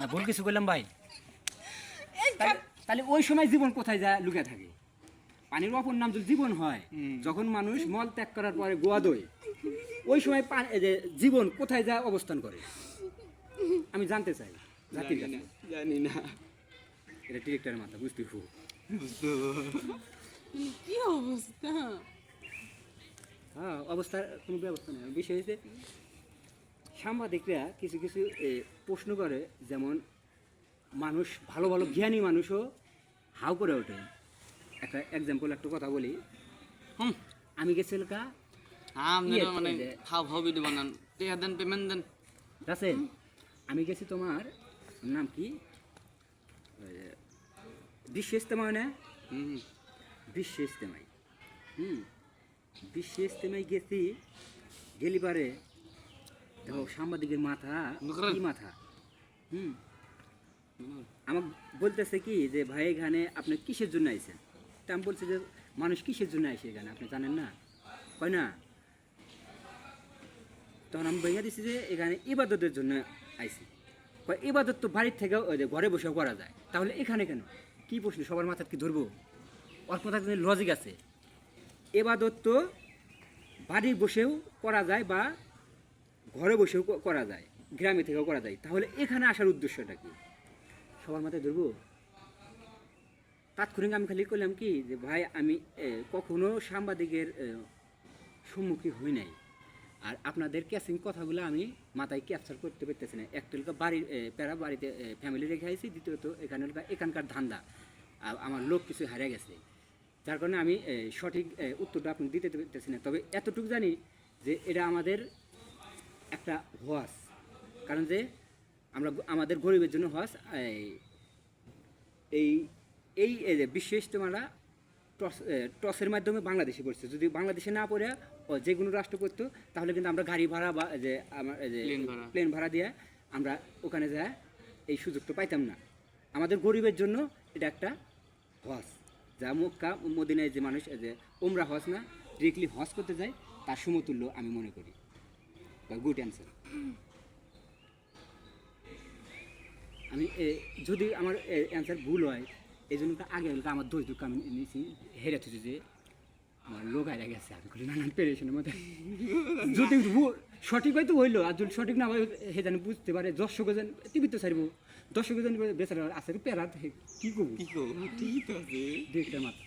না ভুল কিছু বললাম ভাই? তাহলে ওই সময় জীবন কোথায় যায় লুকিয়ে থাকে? পানির অপর নাম যদি জীবন হয়, যখন মানুষ মল ত্যাগ করার পরে গোয়া দোয়, ওই সময় জীবন কোথায় যায় অবস্থান করে? আমি জানতে চাই জাতির কাছে। জানি না। এটা ডিরেক্টরের মাথা বুঝতে খুব কি অবস্থা? হ্যাঁ, অবস্থার কোনো ব্যবস্থা নেই। বিষয় হচ্ছে সাংবাদিকরা কিছু কিছু প্রশ্ন করে, যেমন মানুষ ভালো ভালো জ্ঞানী মানুষও হাউ করে ওঠে। একটা এক্সাম্পল, একটা কথা বলি। আমি গেছিল কা মানে হাও হাও ভিডিও বানান, টিয়া দেন, পেমেন্ট দেন। আছে, আমি গেছি তোমার নাম কি, বিশ্ব ইস্তেমায় না, বিশ্ব ইস্তেমায়। বিশ্ব ইস্তেমায় গেছি, গেলি পারে দেখো সাংবাদিকের মাথা কি মাথা। আমাকে বলতেছে কি যে ভাই এখানে আপনি কিসের জন্য আইছেন? তা আমি বলছি যে মানুষ কিসের জন্য আইসে এখানে আপনি জানেন না? কয় না। তখন আমি ভাইয়া দিচ্ছি যে এখানে ইবাদতের জন্য আইসি। কয় ইবাদত তো বাড়ির থেকেও ওই যে ঘরে বসেও করা যায়, তাহলে এখানে কেন? কি প্রশ্ন, সবার মাথায় কি ধরবো? অল্প থাকতে লজিক আছে। ইবাদত তো বাড়ি বসেও করা যায় বা ঘরে বসেও করা যায়, গ্রামে থেকেও করা যায়, তাহলে এখানে আসার উদ্দেশ্যটা কি? সবার মাথায় ধরবো? তাৎক্ষণিক আমি খালি করলাম কি যে ভাই আমি কখনো সাংবাদিকের সম্মুখীন হই নাই, আর আপনাদের ক্যাচিং কথাগুলো আমি মাথায় ক্যাপচার করতে পারতেছি না। একটা হলো বাড়ির প্যারা, বাড়িতে ফ্যামিলি রেখে আইছি, দ্বিতীয়ত এখানে হলো এখানকার ধান্দা, আমার লোক কিছু হারিয়ে গেছে, যার কারণে আমি সঠিক উত্তরটা আপনি দিতে পারতেছি না। তবে এতটুকু জানি যে এটা আমাদের একটা হওয়াস, কারণ যে আমরা আমাদের গরিবের জন্য হওয়াস। এই এই যে বিশ্ব ইজতেমাটা টসের মাধ্যমে বাংলাদেশে পড়ছে। যদি বাংলাদেশে না পড়ে যে কোনো রাষ্ট্র করতো, তাহলে কিন্তু আমরা গাড়ি ভাড়া বা যে আমার প্লেন ভাড়া দিয়ে আমরা ওখানে যায় এই সুযোগটা পাইতাম না। আমাদের গরিবের জন্য এটা একটা হজ, যা মক্কা মদিনায় যে মানুষ যে ওমরা হজ না, ডিরেক্টলি হজ করতে যায়, তার সমতুল্য আমি মনে করি। Good answer. আমি যদি আমার অ্যান্সার ভুল হয়, এই জন্য আগে হলে আমার দোষ দুঃখ আমি নিয়েছি, হেরে থুছি যে আমার লোক হারা গেছে, আমি করি নানান পেরেশনের মধ্যে। যদি সঠিক হয়তো হইলো, আর যদি সঠিক না হয় হে জানি বুঝতে পারে, দর্শক যেন টিভিতে ছাড়ব, দর্শক যেন বেচারা আছে প্যারা, কি করবো? ঠিকই তো আছে। দেখতে মাত্র